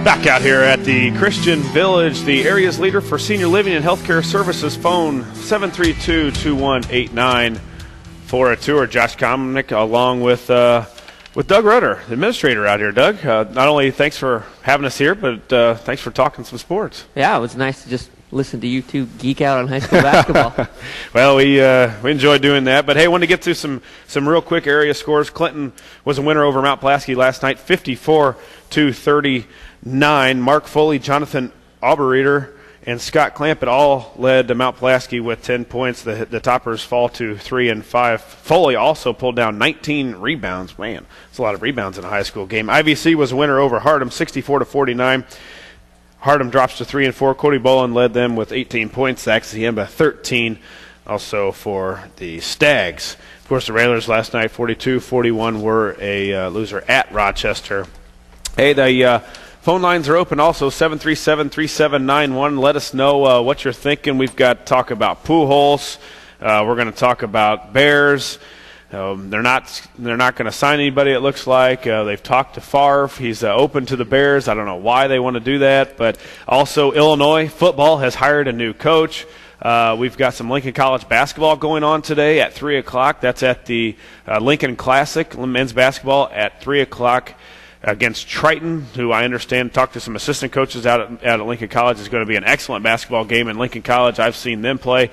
Back out here at the Christian Village, the area's leader for senior living and healthcare services. Phone 732-2189 for a tour. Josh Komnick along with Doug Rutter, the administrator out here. Doug, not only thanks for having us here, but thanks for talking some sports. Yeah, it was nice to just listen to you two geek out on high school basketball. Well, we enjoyed doing that. But, hey, I want to get to some real quick area scores. Clinton was a winner over Mount Pulaski last night, 54-39. Mark Foley, Jonathan Auberreader, and Scott Clampett all led to Mount Pulaski with 10 points. The toppers fall to 3 and 5. Foley also pulled down 19 rebounds. Man, that's a lot of rebounds in a high school game. IVC was a winner over Hardham, 64-49. Hardham drops to 3 and 4. Cody Bolin led them with 18 points. Zaxiemba 13. Also for the Stags. Of course, the Railers last night, 42-41, were a loser at Rochester. Hey, the phone lines are open also, 737-3791. Let us know what you're thinking. We've got talk about Pujols. We're going to talk about Bears. They're not going to sign anybody, it looks like. They've talked to Favre. He's open to the Bears. I don't know why they want to do that. But also Illinois football has hired a new coach. We've got some Lincoln College basketball going on today at 3 o'clock. That's at the Lincoln Classic, men's basketball at 3 o'clock. Against Triton, who I understand talked to some assistant coaches out at Lincoln College. Is going to be an excellent basketball game in Lincoln College. I've seen them play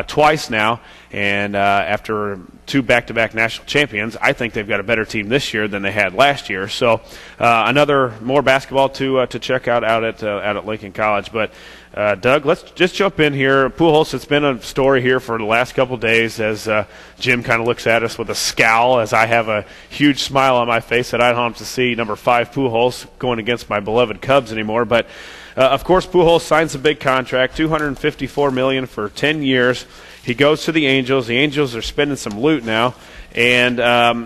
twice now, and after two back-to-back national champions, I think they've got a better team this year than they had last year. So more basketball to check out at Lincoln College. But Doug, let's just jump in here. Pujols, it's been a story here for the last couple of days as Jim kind of looks at us with a scowl as I have a huge smile on my face that I don't have to see number 5 Pujols going against my beloved Cubs anymore. But, of course, Pujols signs a big contract, $254 million for 10 years. He goes to the Angels. The Angels are spending some loot now. And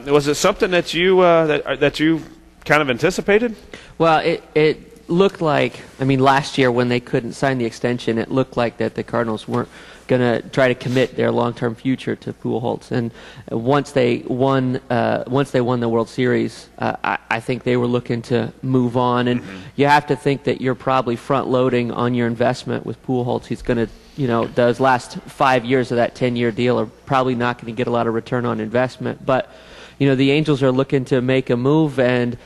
was it something that you that you kind of anticipated? Well, it looked like, last year when they couldn't sign the extension, it looked like that the Cardinals weren't going to try to commit their long-term future to Pujols. And once they won the World Series, I think they were looking to move on. And you have to think that you're probably front-loading on your investment with Pujols. He's going to, those last 5 years of that 10-year deal are probably not going to get a lot of return on investment. But the Angels are looking to make a move, and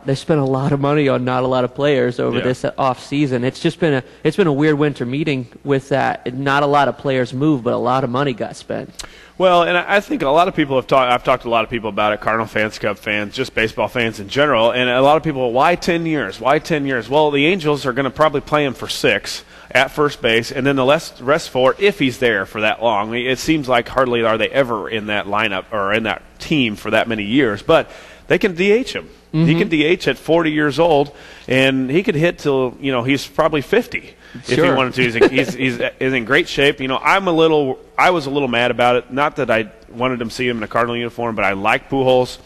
they spent a lot of money on not a lot of players over this off season. It's been a weird winter meeting with that. Not a lot of players moved, but a lot of money got spent. Well, and I think a lot of people have talked. I've talked to a lot of people about it. Cardinal fans, Cub fans, just baseball fans in general. And a lot of people, why 10 years? Why 10 years? Well, the Angels are going to probably play him for 6 at first base, and then the rest 4 if he's there for that long. It seems like hardly are they ever in that lineup or in that team for that many years. But they can DH him. He can DH at 40 years old, and he could hit till he's probably 50 if he wanted to. He's in great shape. I was a little mad about it. Not that I wanted him to see him in a Cardinal uniform, but I like Pujols.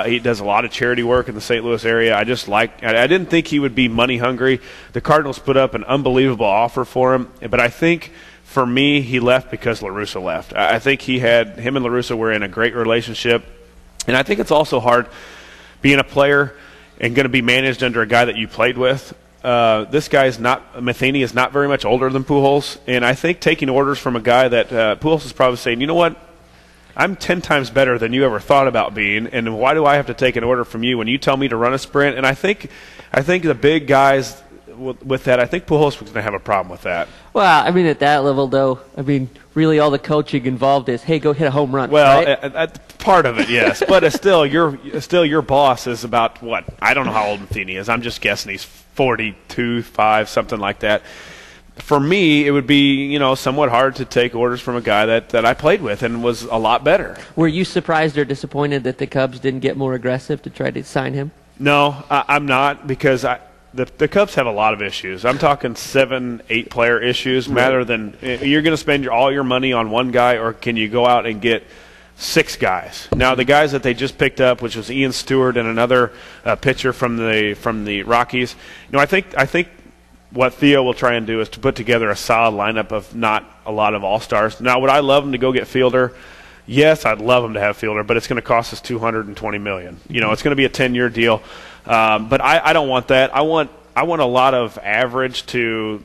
He does a lot of charity work in the St. Louis area. I didn't think he would be money hungry. The Cardinals put up an unbelievable offer for him, but I think for me he left because La Russa left. I think him and La Russa were in a great relationship, and I think it's also hard being a player and going to be managed under a guy that you played with. This guy Matheny is not very much older than Pujols, and I think taking orders from a guy that Pujols is probably saying, you know what, I'm 10 times better than you ever thought about being, and why do I have to take an order from you when you tell me to run a sprint? And I think the big guys with that, I think Pujols was going to have a problem with that. Well, at that level, though, really all the coaching involved is, hey, go hit a home run. Well, right? Part of it, yes. But it's still your boss is about what? I don't know how old Matheny is. I'm just guessing he's 42, 5, something like that. For me, it would be, somewhat hard to take orders from a guy that I played with and was a lot better. Were you surprised or disappointed that the Cubs didn't get more aggressive to try to sign him? No, I'm not, because the Cubs have a lot of issues. I'm talking 7, 8 player issues, rather than you're going to spend all your money on one guy, or can you go out and get 6 guys? Now, the guys that they just picked up, which was Ian Stewart and another pitcher from the Rockies, I think what Theo will try and do is to put together a solid lineup of not a lot of all-stars. Now, would I love him to go get Fielder? Yes, I'd love him to have Fielder, but it's going to cost us $220 million. It's going to be a 10-year deal. But I don't want that. I I want a lot of average to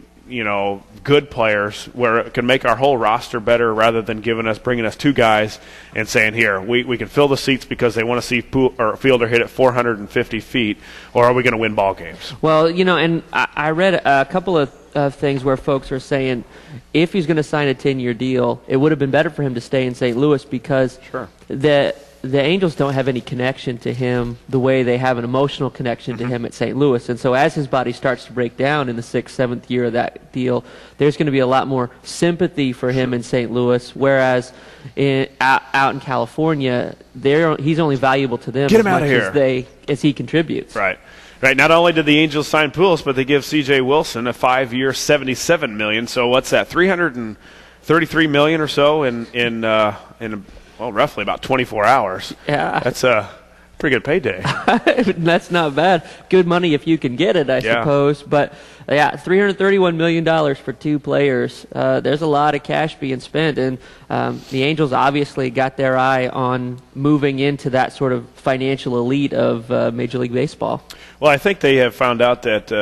good players where it can make our whole roster better rather than bringing us two guys and saying, here, we can fill the seats because they want to see Fielder hit at 450 feet, or are we going to win ball games? Well, and I read a couple of things where folks are saying if he's going to sign a 10-year deal, it would have been better for him to stay in St. Louis because the Angels don't have any connection to him the way they have an emotional connection to him at St. Louis. And so as his body starts to break down in the 6th, 7th year of that deal, there's going to be a lot more sympathy for him in St. Louis, whereas out in California, he's only valuable to them as much as he contributes. Right. Right. Not only did the Angels sign Pujols, but they give C.J. Wilson a 5-year, $77 million. So what's that? $333 million or so in roughly about 24 hours. Yeah. That's a pretty good payday. That's not bad. Good money if you can get it, I suppose. But, $331 million for two players. There's a lot of cash being spent, and the Angels obviously got their eye on moving into that sort of financial elite of Major League Baseball. Well, I think they have found out that,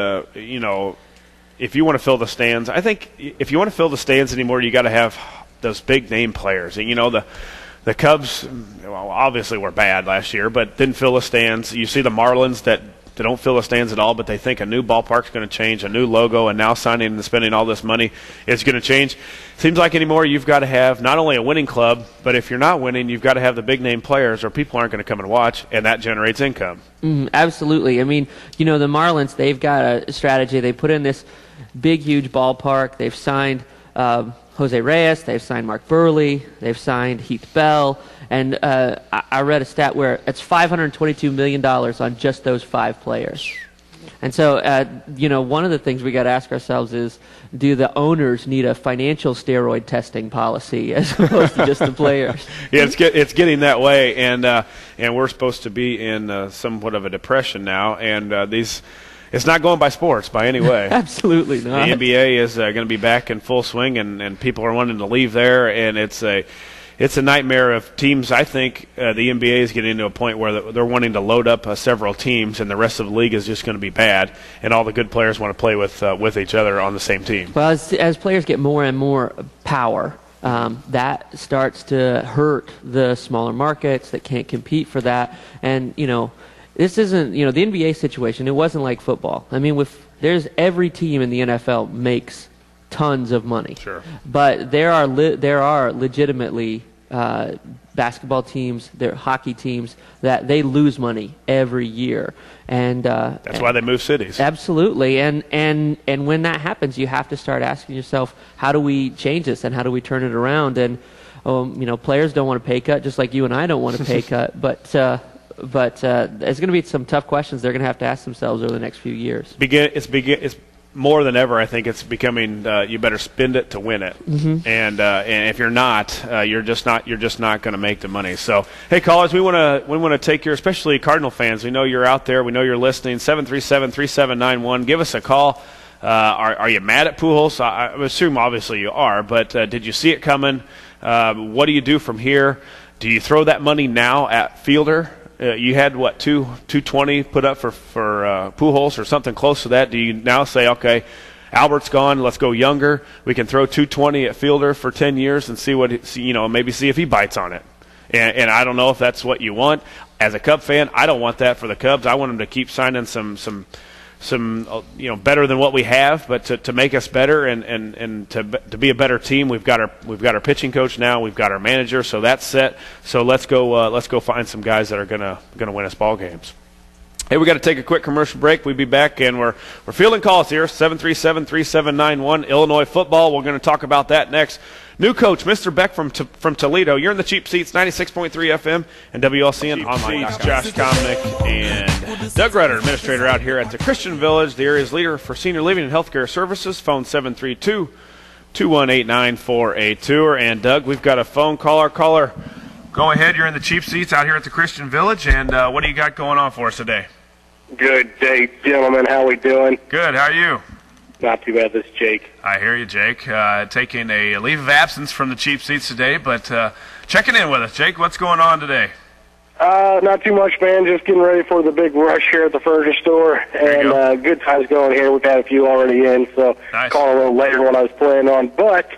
if you want to fill the stands, I think if you want to fill the stands anymore, you got to have those big name players. And, the Cubs, obviously were bad last year, but didn't fill the stands. You see the Marlins that they don't fill the stands at all, but they think a new ballpark's going to change, a new logo, and now signing and spending all this money is going to change. Seems like anymore you've got to have not only a winning club, but if you're not winning, you've got to have the big-name players or people aren't going to come and watch, and that generates income. Absolutely. I mean, the Marlins, they've got a strategy. They put in this big, huge ballpark. They've signed Jose Reyes, they've signed Mark Burley, they've signed Heath Bell, and I read a stat where it's $522 million on just those 5 players. And so, one of the things we got to ask ourselves is, do the owners need a financial steroid testing policy as opposed to just the players? Yeah, it's getting that way, and we're supposed to be in somewhat of a depression now, and it's not going by sports by any way. Absolutely not. The NBA is going to be back in full swing, and people are wanting to leave there, and it's a nightmare of teams. I think the NBA is getting to a point where they're wanting to load up several teams, and the rest of the league is just going to be bad, and all the good players want to play with each other on the same team. Well, as players get more and more power, that starts to hurt the smaller markets that can't compete for that, and this isn't, the NBA situation, it wasn't like football. I mean, there's every team in the NFL makes tons of money. Sure. But there are legitimately basketball teams, there are hockey teams that they lose money every year. And that's why they move cities. Absolutely. And when that happens, you have to start asking yourself, how do we change this and how do we turn it around? And players don't want a pay cut, just like you and I don't want a pay cut, but there's going to be some tough questions they're going to have to ask themselves over the next few years. It's more than ever. I think it's becoming. You better spend it to win it, and if you're not, you're just not going to make the money. So, hey, callers, we want to take your, especially Cardinal fans. We know you're out there. We know you're listening. 737-3791. Give us a call. Are you mad at Pujols? I assume obviously you are, but did you see it coming? What do you do from here? Do you throw that money now at Fielder? You had, $220 put up for Pujols or something close to that. Do you now say, okay, Albert's gone, let's go younger. We can throw $220 at Fielder for 10 years and maybe see if he bites on it. And I don't know if that's what you want. As a Cub fan, I don't want that for the Cubs. I want them to keep signing some better than what we have, but to make us better and to be a better team. We've got our pitching coach now. We've got our manager, so that's set. So let's go find some guys that are gonna win us ball games. Hey, we got to take a quick commercial break. We'll be back, and we're fielding calls here. 737-3791 Illinois football. We're going to talk about that next. New coach, Mr. Beck from Toledo. You're in the Cheap Seats, 96.3 FM and WLCN online. Josh Komnick and Doug Rutter, administrator out here at the Christian Village, the area's leader for senior living and healthcare services. Phone 732-218-9482. And Doug, we've got a phone caller. Caller, go ahead. You're in the Cheap Seats out here at the Christian Village, and what do you got going on for us today? Good day, gentlemen. How we doing? Good. How are you? Not too bad. This is Jake. I hear you, Jake. Taking a leave of absence from the Cheap Seats today, but checking in with us. Jake, what's going on today? Not too much, man. Just getting ready for the big rush here at the furniture store, and good times going here. We've had a few already in, so nice. Called a little later than what I was planning on. But,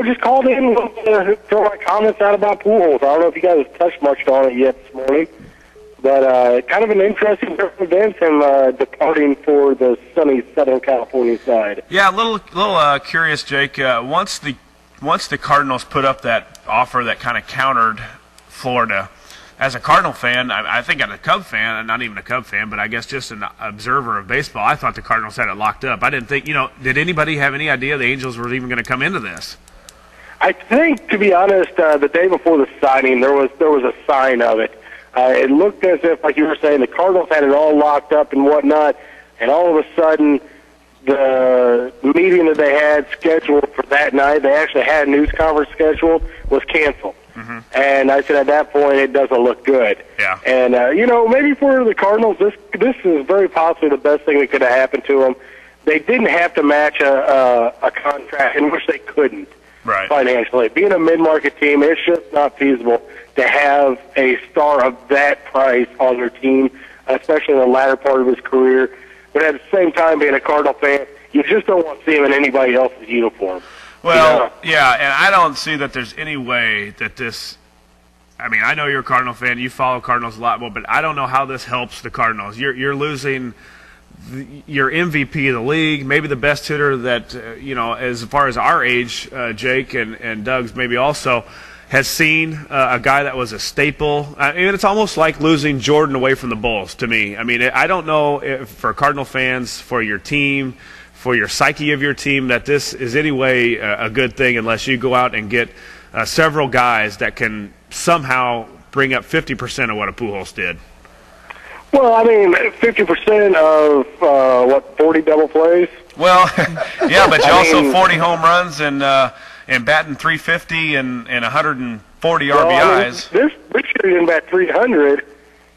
just called in to throw my comments out about pool holes. I don't know if you guys have touched much on it yet this morning, but kind of an interesting event and departing for the sunny Southern California side. Yeah, a little curious, Jake. Once the Cardinals put up that offer that kind of countered Florida, as a Cardinal fan, I think as a Cub fan, not even a Cub fan, but I guess just an observer of baseball, I thought the Cardinals had it locked up. I didn't think, did anybody have any idea the Angels were even going to come into this? I think, to be honest, the day before the signing, there was a sign of it. It looked as if, like you were saying, the Cardinals had it all locked up and whatnot, and all of a sudden, the meeting that they had scheduled for that night, they actually had a news conference scheduled, was canceled. Mm-hmm. And I said at that point, it doesn't look good. Yeah. And, maybe for the Cardinals, this is very possibly the best thing that could have happened to them. They didn't have to match a contract in which they couldn't financially. Being a mid-market team, it's just not feasible to have a star of that price on your team, especially in the latter part of his career. But at the same time, being a Cardinal fan, you just don't want to see him in anybody else's uniform. Well, yeah, and I don't see that there's any way that this – I mean, I know you're a Cardinal fan. You follow Cardinals a lot more, but I don't know how this helps the Cardinals. You're losing your MVP of the league, maybe the best hitter that, as far as our age, Jake and Doug's maybe also, has seen a guy that was a staple. I mean, it's almost like losing Jordan away from the Bulls to me. I mean, I don't know if for Cardinal fans, for your team – for your psyche of your team, that this is anyway a good thing unless you go out and get several guys that can somehow bring up 50% of what a Pujols did. Well, I mean, 50% of, 40 double plays? Well, yeah, but you also 40 home runs and batting 350 and 140 RBIs. I mean, this year he didn't bat 300,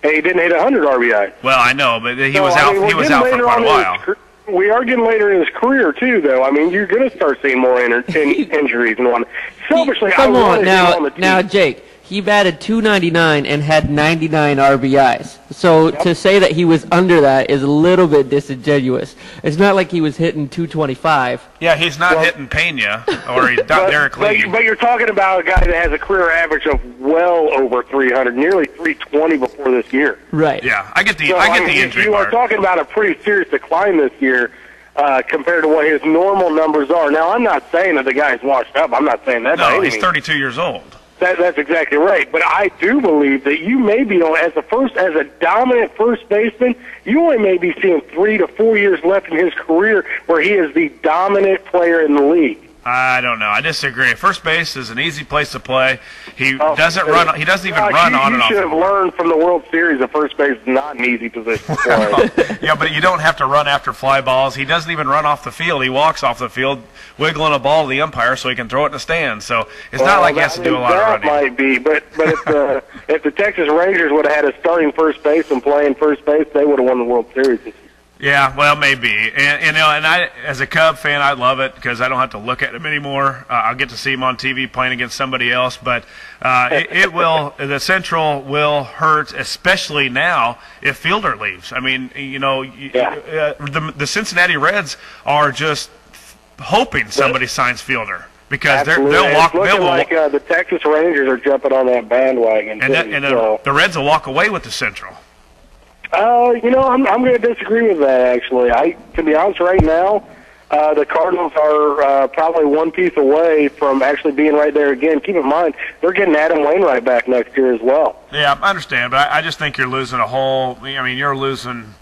and he didn't hit 100 RBIs. Well, I know, but he was out for quite a while. We are getting later in his career, too, though. I mean, you're going to start seeing more injuries and whatnot. Selfishly, Come on now, now, Jake, he batted .299 and had 99 RBIs. So to say that he was under that is a little bit disingenuous. It's not like he was hitting .225. Yeah, he's not hitting Pena or he's not Derek Lee. But you're talking about a guy that has a career average of well over 300, nearly 320 before this year. Right. Yeah, I get the injury You are talking about a pretty serious decline this year compared to what his normal numbers are. Now, I'm not saying that the guy's washed up. I'm not saying that. No, he's 32 years old. That's exactly right. But I do believe that you may be as a dominant first baseman, you only may be seeing 3 to 4 years left in his career where he is the dominant player in the league. I don't know. I disagree. First base is an easy place to play. He doesn't run. He doesn't even run on and off. You should have learned from the World Series that first base is not an easy position to play. Yeah, but you don't have to run after fly balls. He doesn't even run off the field. He walks off the field, wiggling a ball to the umpire so he can throw it in the stands. So it's not like he has to do a lot of running. That might be, but if the Texas Rangers would have had a starting first base and playing first base, they would have won the World Series this year. Yeah, well, maybe. And I, as a Cub fan, I love it because I don't have to look at him anymore. I'll get to see him on TV playing against somebody else. But the Central will hurt, especially now if Fielder leaves. I mean, the Cincinnati Reds are just hoping somebody signs Fielder because they'll walk. It's looking like the Texas Rangers are jumping on that bandwagon. The Reds will walk away with the Central. I'm going to disagree with that, actually. To be honest, right now, the Cardinals are probably one piece away from actually being right there again. Keep in mind, they're getting Adam Wainwright back next year as well. Yeah, I understand, but I just think you're losing you're losing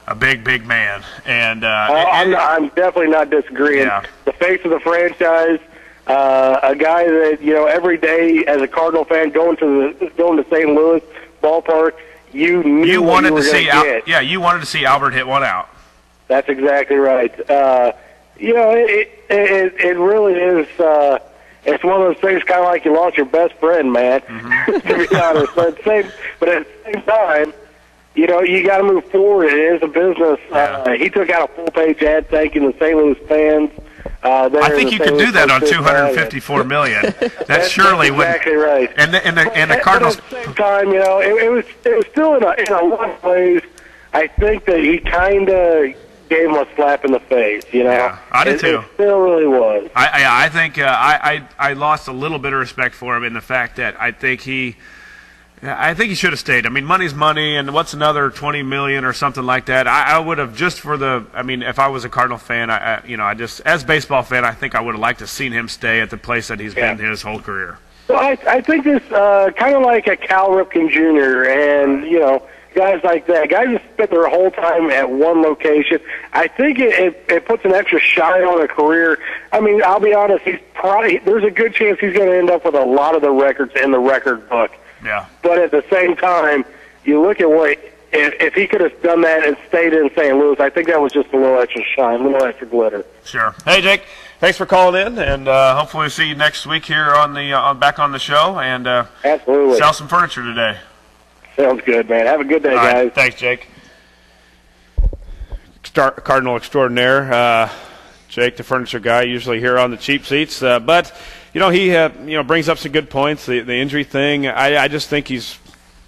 a big man. And I'm definitely not disagreeing. Yeah. The face of the franchise, a guy that, every day as a Cardinal fan going to St. Louis ballpark, you knew you wanted to see you wanted to see Albert hit one out. That's exactly right. It really is. It's one of those things, kind of like you lost your best friend, man. Mm-hmm. To be honest, but at the same time, you got to move forward. It is a business. Yeah. He took out a full-page ad thanking the St. Louis fans I think you could do that on $254 million. That surely would. Exactly right. And the Cardinals. At the same time, it was still in a lot of ways. I think that he kind of gave him a slap in the face. Yeah, I did too. It still really was. I think I lost a little bit of respect for him in the fact that I think he should have stayed. I mean, money's money, and what's another $20 million or something like that? I would have just for the. I mean, if I was a Cardinal fan, I just as a baseball fan, I think I would have liked to seen him stay at the place that he's been his whole career. Well, I think this kind of like a Cal Ripken Jr. and guys like that, guys that spent their whole time at one location. I think it puts an extra shine on a career. I mean, I'll be honest, there's a good chance he's going to end up with a lot of the records in the record book. Yeah. But at the same time, you look at what if he could have done that and stayed in St. Louis, I think that was just a little extra shine, a little extra glitter. Sure. Hey, Jake, thanks for calling in, and hopefully we'll see you next week here back on the show and absolutely sell some furniture today. Sounds good, man. Have a good day, All right. guys. Thanks, Jake. Cardinal extraordinaire, Jake, the furniture guy, usually here on the cheap seats, but. He brings up some good points. The injury thing, I just think he's,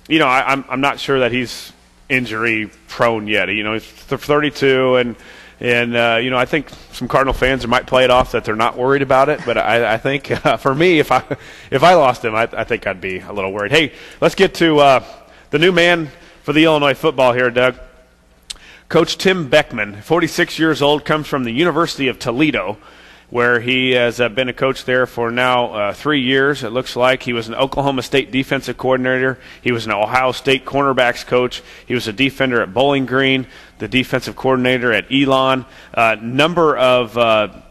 I'm not sure that he's injury prone yet. He's 32, and I think some Cardinal fans might play it off that they're not worried about it. But I think for me, if I lost him, I think I'd be a little worried. Hey, let's get to the new man for the Illinois football here, Doug. Coach Tim Beckman, 46 years old, comes from the University of Toledo, where he has been a coach there for now 3 years, it looks like. He was an Oklahoma State defensive coordinator. He was an Ohio State cornerbacks coach. He was a defender at Bowling Green, the defensive coordinator at Elon. Number of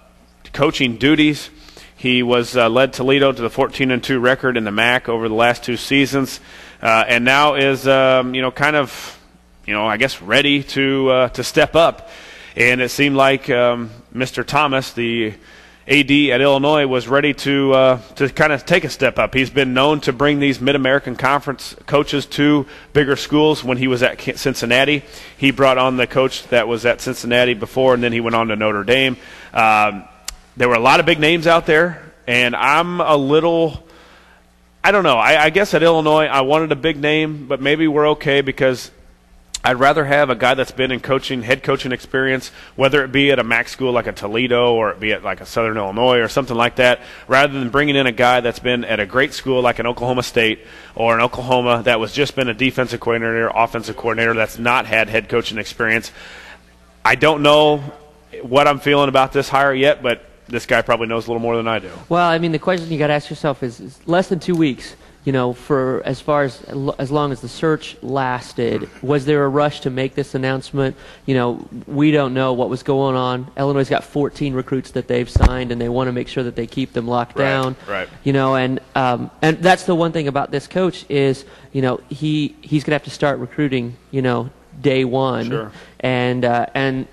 coaching duties. He was led Toledo to the 14-2 record in the MAC over the last 2 seasons, and now is I guess ready to step up. And it seemed like Mr. Thomas, the AD at Illinois, was ready to kind of take a step up. He's been known to bring these Mid-American Conference coaches to bigger schools. When he was at Cincinnati, he brought on the coach that was at Cincinnati before, and then he went on to Notre Dame. There were a lot of big names out there, and I'm a little – I don't know. I guess at Illinois I wanted a big name, but maybe we're okay because – I'd rather have a guy that's been in head coaching experience, whether it be at a MAC school like a Toledo or it be at like a Southern Illinois or something like that, rather than bringing in a guy that's been at a great school like an Oklahoma State or an Oklahoma that was just been a defensive coordinator, offensive coordinator that's not had head coaching experience. I don't know what I'm feeling about this hire yet, but this guy probably knows a little more than I do. Well, I mean, the question you got to ask yourself is less than 2 weeks. For as long as the search lasted, was there a rush to make this announcement? We don't know what was going on. Illinois' got 14 recruits that they've signed, and they want to make sure that they keep them locked down. Right. And that's the one thing about this coach is, he's going to have to start recruiting, day one. Sure. And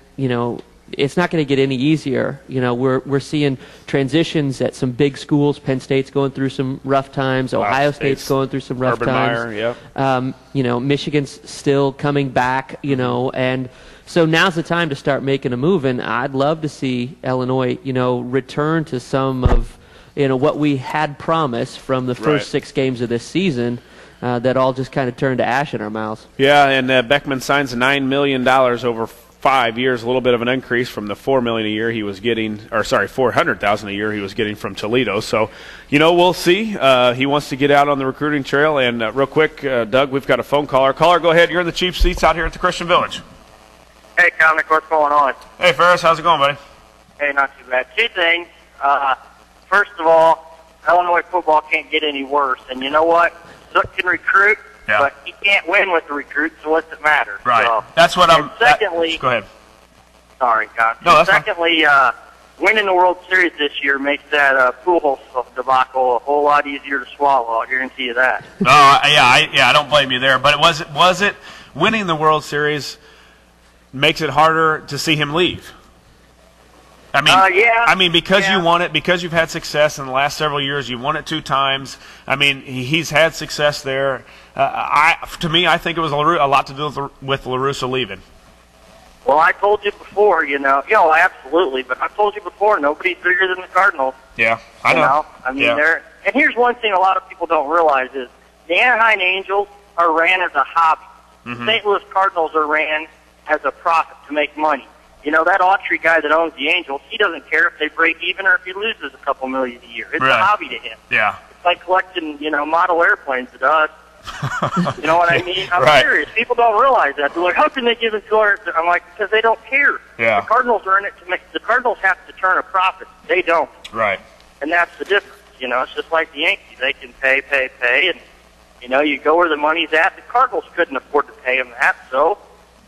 it's not going to get any easier. We're seeing transitions at some big schools. Penn State's going through some rough times. Ohio State's going through some rough Urban times. Meyer, yep. Michigan's still coming back. And so now's the time to start making a move. And I'd love to see Illinois, return to some of, what we had promised from the first 6 games of this season. That all just kind of turned to ash in our mouths. Yeah, and Beckman signs $9 million over 5 years, a little bit of an increase from the $4 million a year he was getting, $400,000 a year he was getting from Toledo. So, we'll see. He wants to get out on the recruiting trail. And real quick, Doug, we've got a phone caller. Caller, go ahead. You're in the cheap seats out here at the Christian Village. Hey, Komnick, what's going on? Hey, Ferris, how's it going, buddy? Hey, not too bad. 2 things. First of all, Illinois football can't get any worse. And you know what? Zook can recruit. Yeah. But he can't win with the recruits, so what's it matter? Right. So, that's what I'm. Secondly, go ahead. Sorry, God. No, that's secondly, winning the World Series this year makes that Pujols debacle a whole lot easier to swallow. I guarantee you that. No, I don't blame you there. But was it winning the World Series makes it harder to see him leave? Yeah. Because you won it, because you've had success in the last several years. You won it 2 times. He's had success there. To me, I think it was a lot to do with La Russa leaving. Well, I told you before, absolutely. But I told you before, nobody's bigger than the Cardinals. Yeah, I know. I mean, and here's one thing a lot of people don't realize is the Anaheim Angels are ran as a hobby. Mm-hmm. St. Louis Cardinals are ran as a profit to make money. That Autry guy that owns the Angels, he doesn't care if they break even or if he loses a couple million a year. It's a hobby to him. Yeah. It's like collecting, model airplanes to us. You know what I mean? I'm serious. People don't realize that. They're like, how can they give it to us? I'm like, because they don't care. Yeah. The Cardinals are in it to make. The Cardinals have to turn a profit. They don't. Right. And that's the difference. It's just like the Yankees. They can pay, and you go where the money's at. The Cardinals couldn't afford to pay him that, so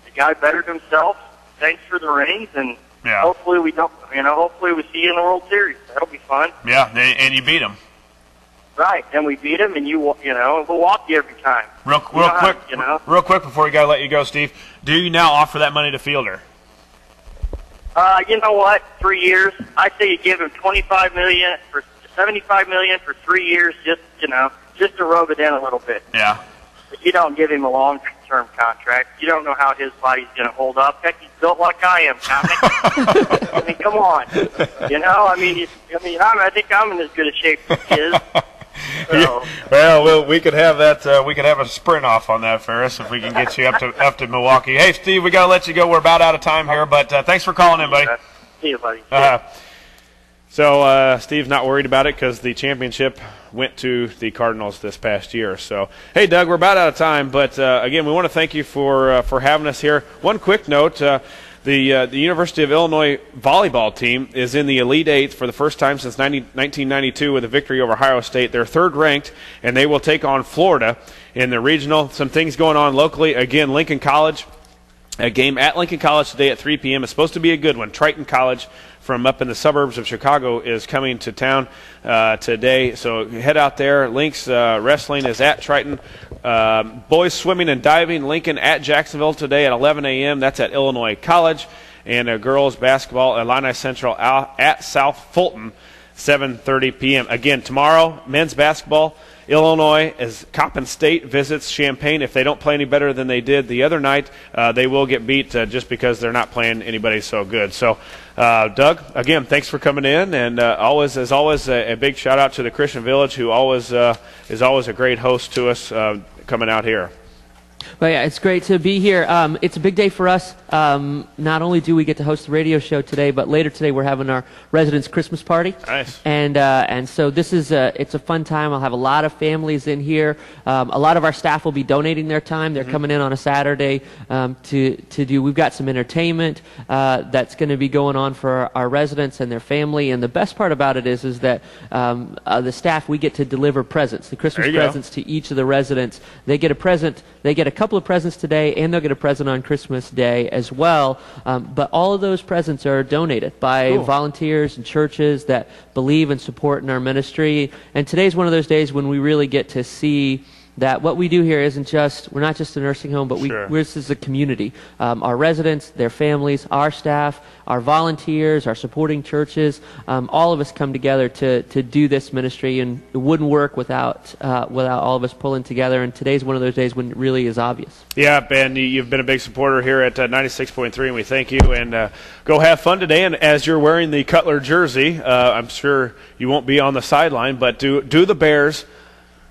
the guy bettered himself. Thanks for the rings, and hopefully we don't. Hopefully we see you in the World Series. That'll be fun. Yeah, and you beat him. Right, and we beat him, and we'll walk you every time. Real quick before we gotta let you go, Steve. Do you now offer that money to Fielder? You know what? 3 years. I say you give him $75 million for $75 million for 3 years, just to rub it in a little bit. Yeah. But you don't give him a long-term contract. You don't know how his body's going to hold up. Heck, he's built like I am, Komnick. I mean, come on. I think I'm in as good a shape as he is. So. Well, we could have that. We could have a sprint off on that, Ferris, if we can get you up to Milwaukee. Hey, Steve, we got to let you go. We're about out of time here, but thanks for calling in, buddy. See you, buddy. So Steve's not worried about it because the championship went to the Cardinals this past year. So, hey, Doug, we're about out of time, but again, we want to thank you for having us here. One quick note: the University of Illinois volleyball team is in the Elite Eight for the first time since 1992 with a victory over Ohio State. They're third ranked, and they will take on Florida in the regional. Some things going on locally. Again, Lincoln College. A game at Lincoln College today at 3 p.m. It's supposed to be a good one. Triton College from up in the suburbs of Chicago is coming to town today. So head out there. Lynx wrestling is at Triton. Boys swimming and diving, Lincoln at Jacksonville today at 11 a.m. That's at Illinois College. And girls basketball, Illini Central at South Fulton, 7:30 p.m. Again, tomorrow, men's basketball. Illinois, as Coppin State visits Champaign, if they don't play any better than they did the other night, they will get beat just because they're not playing anybody so good. So, Doug, again, thanks for coming in, and as always, a big shout-out to the Christian Village, who is always a great host to us coming out here. Well, yeah, it's great to be here. It's a big day for us. Not only do we get to host the radio show today, but later today we're having our residents' Christmas party. Nice. And so this is it's a fun time. I'll have a lot of families in here. A lot of our staff will be donating their time. They're coming in on a Saturday to do. We've got some entertainment that's going to be going on for our residents and their family. And the best part about it is that the staff, we get to deliver presents, the Christmas presents to each of the residents. They get a present. They get a couple of presents today, and they'll get a present on Christmas Day as well. But all of those presents are donated by volunteers and churches that believe and support in our ministry. And today's one of those days when we really get to see that what we do here we're not just a nursing home, but this is a community. Our residents, their families, our staff, our volunteers, our supporting churches, all of us come together to do this ministry, and it wouldn't work without all of us pulling together, and today's one of those days when it really is obvious. Yeah, Ben, you've been a big supporter here at 96.3, and we thank you, and go have fun today, and as you're wearing the Cutler jersey, I'm sure you won't be on the sideline, but do the Bears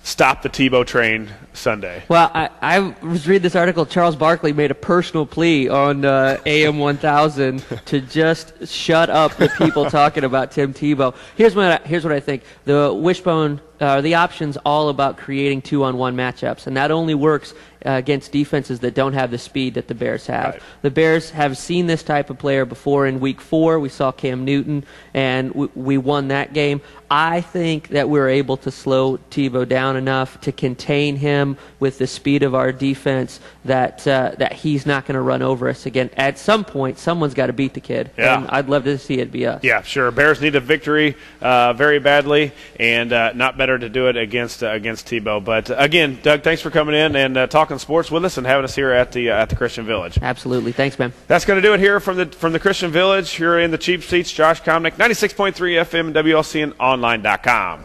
stop the Tebow train Sunday? Well, I was reading this article. Charles Barkley made a personal plea on AM 1000 to just shut up the people talking about Tim Tebow. Here's what I think. The wishbone, the option's all about creating 2-on-1 matchups, and that only works against defenses that don't have the speed that the Bears have. Right. The Bears have seen this type of player before. In Week 4, we saw Cam Newton, and we won that game. I think that we're able to slow Tebow down enough to contain him with the speed of our defense that he's not going to run over us again. At some point, someone's got to beat the kid, and I'd love to see it be us. Yeah, sure. Bears need a victory very badly, and not better to do it against Tebow. But again, Doug, thanks for coming in and talking sports with us and having us here at the Christian Village. Absolutely. Thanks, man. That's going to do it here from the Christian Village. Here in the cheap seats, Josh Komnick, 96.3 FM, WLCN, online.com.